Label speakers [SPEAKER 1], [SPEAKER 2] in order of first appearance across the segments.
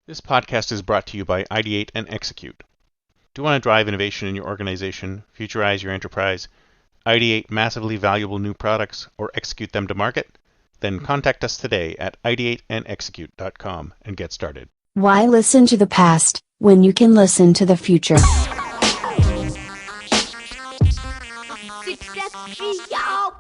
[SPEAKER 1] This podcast is brought to you by Ideate and Execute. Do you want to drive innovation in your organization, futurize your enterprise, ideate massively valuable new products, or execute them to market? Then contact us today at ideateandexecute.com and get started.
[SPEAKER 2] Why listen to the past when you can listen to the future?
[SPEAKER 3] Success, y'all!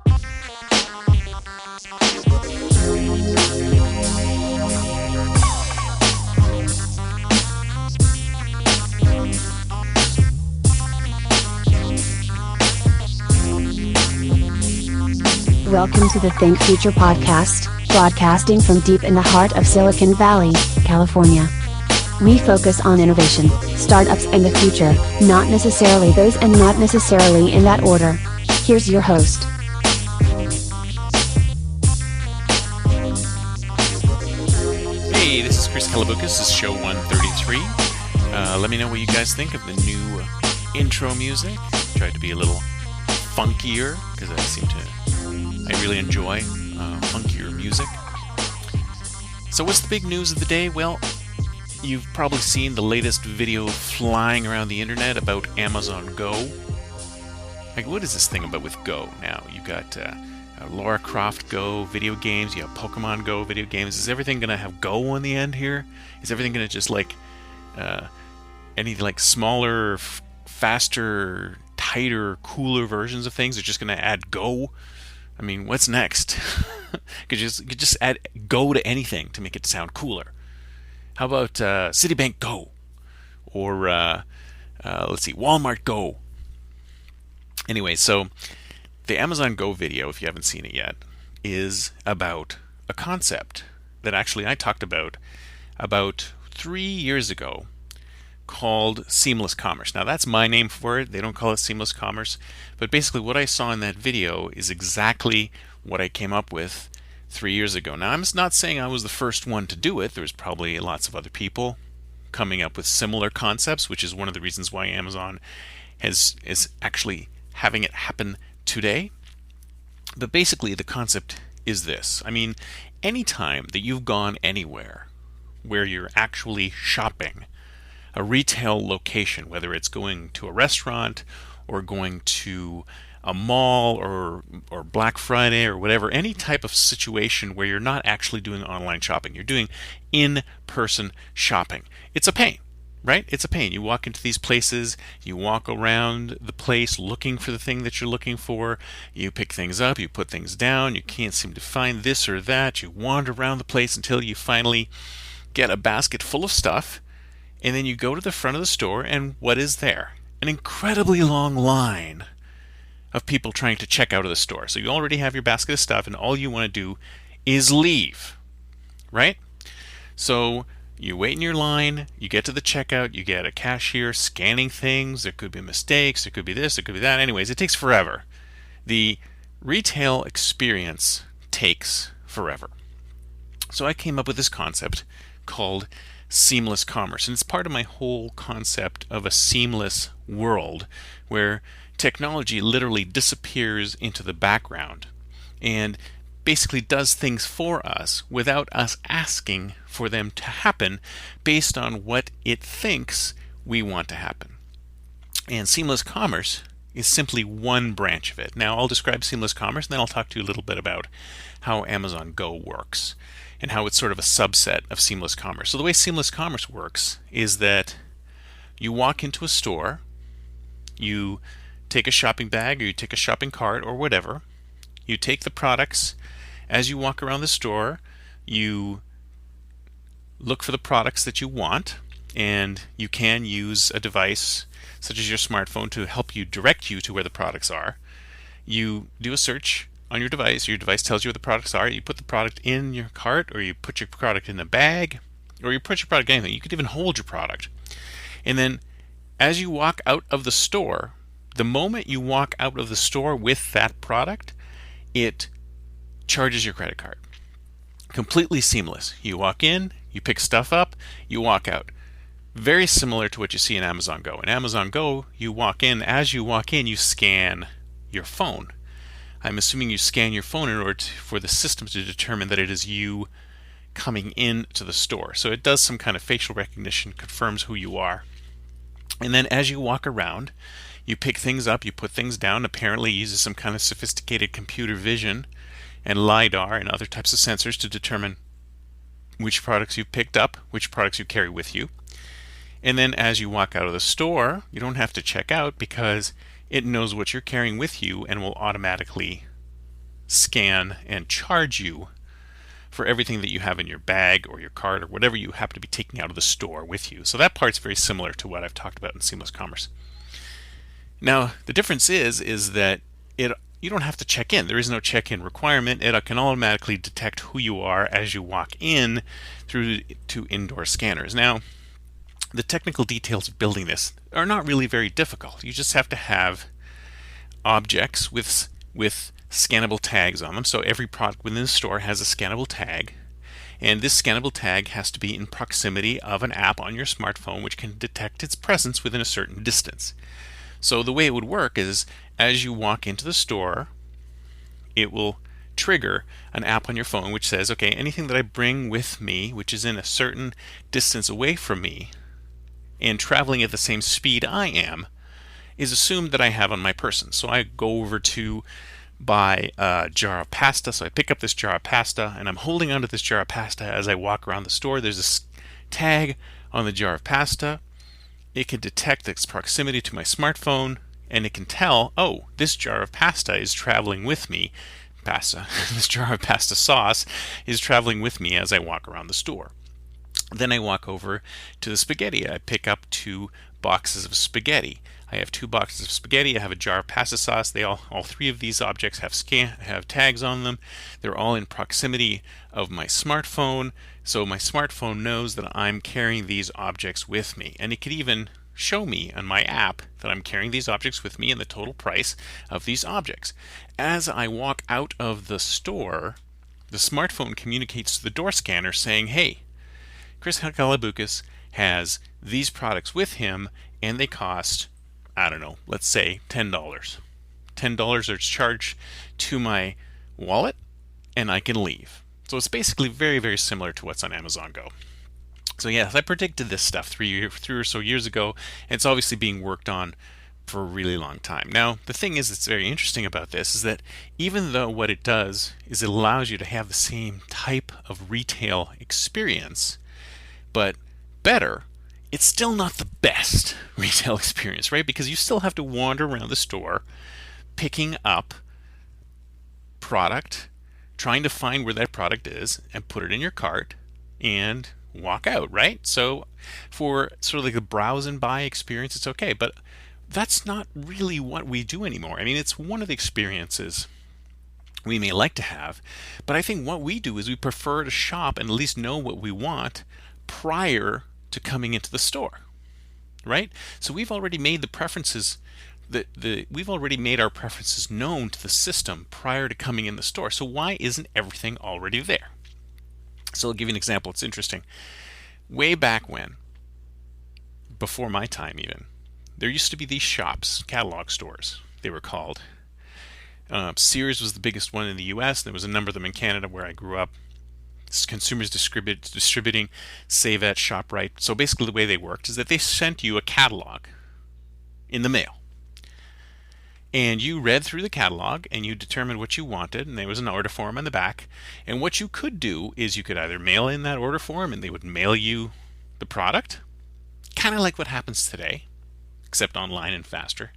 [SPEAKER 2] Welcome to the Think Future podcast, broadcasting from deep in the heart of Silicon Valley, California. We focus on innovation, startups and the future, not necessarily those and not necessarily in that order. Here's your host.
[SPEAKER 4] Hey, this is Chris Kalaboukis. This is show 133. Let me know what you guys think of the new intro music. Tried to be a little funkier because I really enjoy funkier music. So what's the big news of the day? Well, you've probably seen the latest video flying around the internet about Amazon Go. Like, what is this thing about with Go now? You got Lara Croft Go video games, you have Pokemon Go video games. Is everything going to have Go on the end here? Is everything going to just like any like smaller, faster, tighter, cooler versions of things? They're just going to add Go? I mean, what's next? You could just add Go to anything to make it sound cooler. How about Citibank Go? Or let's see, Walmart Go. Anyway, so the Amazon Go video, if you haven't seen it yet, is about a concept that actually I talked about 3 years ago called seamless commerce. Now that's my name for it. They don't call it seamless commerce. But basically what I saw in that video is exactly what I came up with 3 years ago. Now I'm not saying I was the first one to do it. There's probably lots of other people coming up with similar concepts, which is one of the reasons why Amazon is actually having it happen today. But basically the concept is this. I mean, anytime that you've gone anywhere where you're actually shopping, a retail location, whether it's going to a restaurant or going to a mall or Black Friday or whatever, any type of situation where you're not actually doing online shopping, you're doing in-person shopping. It's a pain, right? It's a pain. You walk into these places, you walk around the place looking for the thing that you're looking for, you pick things up, you put things down, you can't seem to find this or that, you wander around the place until you finally get a basket full of stuff. And then you go to the front of the store, and what is there? An incredibly long line of people trying to check out of the store. So you already have your basket of stuff, and all you want to do is leave, right? So you wait in your line, you get to the checkout, you get a cashier scanning things, there could be mistakes, there could be this, there could be that. Anyways, it takes forever. The retail experience takes forever. So I came up with this concept called seamless commerce, and it's part of my whole concept of a seamless world where technology literally disappears into the background and basically does things for us without us asking for them to happen based on what it thinks we want to happen. And seamless commerce is simply one branch of it. Now I'll describe seamless commerce and then I'll talk to you a little bit about how Amazon Go works and how it's sort of a subset of seamless commerce. So the way seamless commerce works is that you walk into a store, you take a shopping bag or you take a shopping cart or whatever, you take the products. As you walk around the store, you look for the products that you want, and you can use a device such as your smartphone to help you direct you to where the products are. You do a search on your device tells you what the products are, you put the product in your cart, or you put your product in a bag, or you put your product in anything. You could even hold your product. And then as you walk out of the store, the moment you walk out of the store with that product, it charges your credit card. Completely seamless. You walk in, you pick stuff up, you walk out. Very similar to what you see in Amazon Go. In Amazon Go, you walk in, as you walk in, you scan your phone. I'm assuming you scan your phone in order for the system to determine that it is you coming into the store. So it does some kind of facial recognition, confirms who you are. And then as you walk around, you pick things up, you put things down. Apparently uses some kind of sophisticated computer vision and LiDAR and other types of sensors to determine which products you've picked up, which products you carry with you. And then as you walk out of the store, you don't have to check out because it knows what you're carrying with you and will automatically scan and charge you for everything that you have in your bag or your cart or whatever you happen to be taking out of the store with you. So that part's very similar to what I've talked about in seamless commerce. Now, the difference is that you don't have to check in. There is no check-in requirement. It can automatically detect who you are as you walk in through to indoor scanners. Now, the technical details of building this are not really very difficult. You just have to have objects with scannable tags on them. So every product within the store has a scannable tag, and this scannable tag has to be in proximity of an app on your smartphone which can detect its presence within a certain distance. So the way it would work is as you walk into the store, it will trigger an app on your phone which says, okay, anything that I bring with me which is in a certain distance away from me and traveling at the same speed I am is assumed that I have on my person. So I go over to buy a jar of pasta, so I pick up this jar of pasta and I'm holding onto this jar of pasta as I walk around the store. There's a tag on the jar of pasta. It can detect its proximity to my smartphone and it can tell, oh, this jar of pasta is traveling with me. This jar of pasta sauce is traveling with me as I walk around the store. Then I walk over to the spaghetti. I pick up 2 boxes of spaghetti. I have 2 boxes of spaghetti. I have a jar of pasta sauce. All 3 of these objects have tags on them. They're all in proximity of my smartphone. So my smartphone knows that I'm carrying these objects with me. And it could even show me on my app that I'm carrying these objects with me and the total price of these objects. As I walk out of the store, the smartphone communicates to the door scanner saying, hey, Chris Kalaboukis has these products with him and they cost, I don't know, let's say $10. $10 are charged to my wallet and I can leave. So it's basically very, very similar to what's on Amazon Go. So yes, I predicted this stuff 3 or so years ago, and it's obviously being worked on for a really long time. Now, the thing is that's very interesting about this is that even though what it does is it allows you to have the same type of retail experience, but better, it's still not the best retail experience, right? Because you still have to wander around the store picking up product, trying to find where that product is and put it in your cart and walk out, right? So for sort of like the browse and buy experience, it's okay, but that's not really what we do anymore. I mean, it's one of the experiences we may like to have, but I think what we do is we prefer to shop and at least know what we want prior to coming into the store, right? So we've already made the preferences we've already made our preferences known to the system prior to coming in the store. So why isn't everything already there? So I'll give you an example. It's interesting. Way back when, before my time even, there used to be these shops, catalog stores, they were called. Sears was the biggest one in the US. There was a number of them in Canada where I grew up. Consumers distributing, Save at, ShopRite. So basically the way they worked is that they sent you a catalog in the mail. And you read through the catalog and you determined what you wanted, and there was an order form on the back. And what you could do is you could either mail in that order form and they would mail you the product, kind of like what happens today, except online and faster.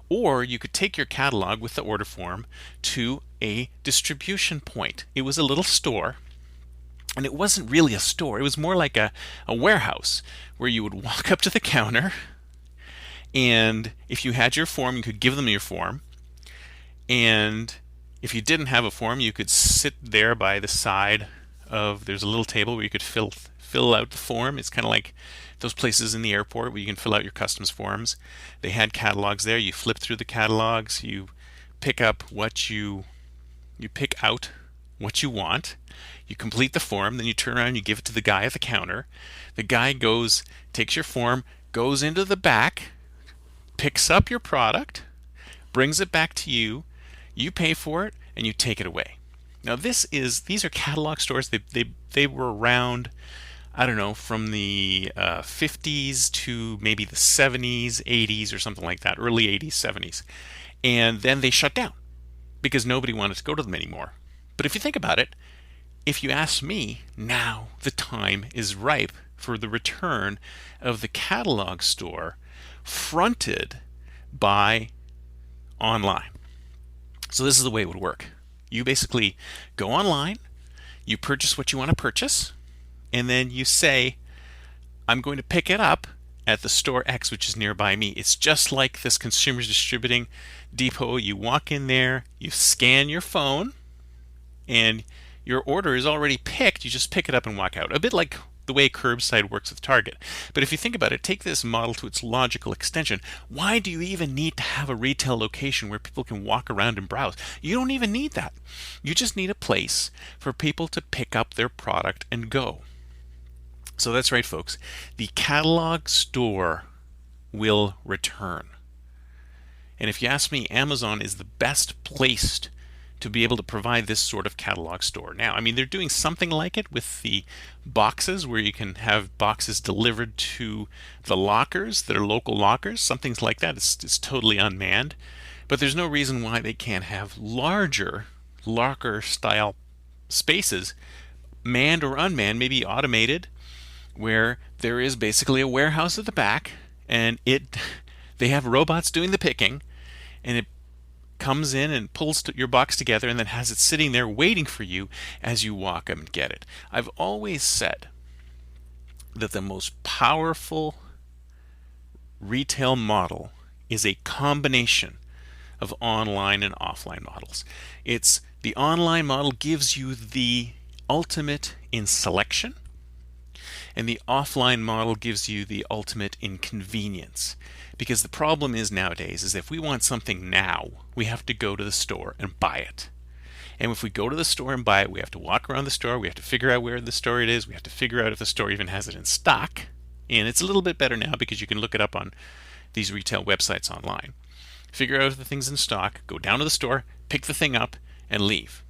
[SPEAKER 4] Or you could take your catalog with the order form to a distribution point. It was a little store. And it wasn't really a store. It was more like a warehouse where you would walk up to the counter, and if you had your form, you could give them your form. And if you didn't have a form, you could sit there by the side of, there's a little table where you could fill out the form. It's kind of like those places in the airport where you can fill out your customs forms. They had catalogs there. You flip through the catalogs. You pick up what you pick out what you want. You complete the form, then you turn around and you give it to the guy at the counter. The guy takes your form, goes into the back, picks up your product, brings it back to you, you pay for it, and you take it away. Now these are catalog stores. They were around, I don't know, from the 50s to maybe the 70s, 80s, or something like that, early 80s, 70s. And then they shut down because nobody wanted to go to them anymore. But if you think about it, if you ask me, now the time is ripe for the return of the catalog store fronted by online. So this is the way it would work. You basically go online, you purchase what you want to purchase, and then you say, I'm going to pick it up at the store X, which is nearby me. It's just like this Consumers Distributing Depot. You walk in there, you scan your phone, and your order is already picked. You just pick it up and walk out. A bit like the way curbside works with Target. But if you think about it, take this model to its logical extension. Why do you even need to have a retail location where people can walk around and browse? You don't even need that. You just need a place for people to pick up their product and go. So that's right, folks. The catalog store will return. And if you ask me, Amazon is the best placed to be able to provide this sort of catalog store. Now, I mean, they're doing something like it with the boxes where you can have boxes delivered to the lockers that are local lockers. Something like that. It's totally unmanned. But there's no reason why they can't have larger locker-style spaces, manned or unmanned, maybe automated, where there is basically a warehouse at the back, and they have robots doing the picking, and it comes in and pulls your box together and then has it sitting there waiting for you as you walk up and get it. I've always said that the most powerful retail model is a combination of online and offline models. The online model gives you the ultimate in selection, and the offline model gives you the ultimate in convenience. Because the problem is nowadays is if we want something now, we have to go to the store and buy it. And if we go to the store and buy it, we have to walk around the store, we have to figure out where the store it is, we have to figure out if the store even has it in stock. And it's a little bit better now because you can look it up on these retail websites online. Figure out if the thing's in stock, go down to the store, pick the thing up, and leave.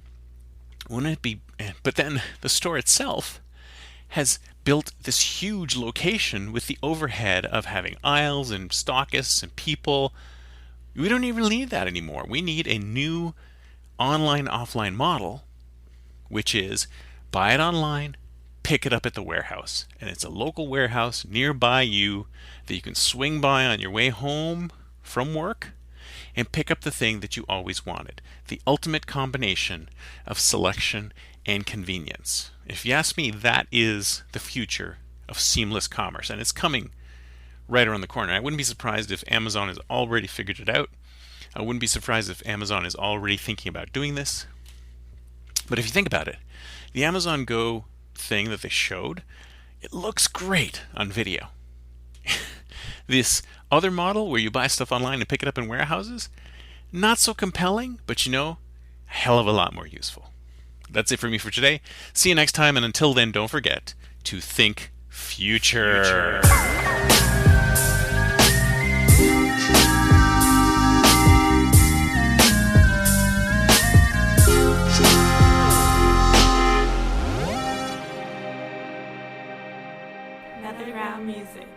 [SPEAKER 4] Wouldn't it be? But then the store itself has built this huge location with the overhead of having aisles and stockists and people. We don't even need that anymore. We need a new online-offline model, which is buy it online, pick it up at the warehouse. And it's a local warehouse nearby you that you can swing by on your way home from work and pick up the thing that you always wanted. The ultimate combination of selection and convenience. If you ask me, that is the future of seamless commerce, and it's coming right around the corner. I wouldn't be surprised if Amazon has already figured it out. I wouldn't be surprised if Amazon is already thinking about doing this. But if you think about it, the Amazon Go thing that they showed, it looks great on video. This other model where you buy stuff online and pick it up in warehouses, not so compelling, but a hell of a lot more useful. That's it for me for today. See you next time, and until then, don't forget to think future.
[SPEAKER 3] Netherground Music.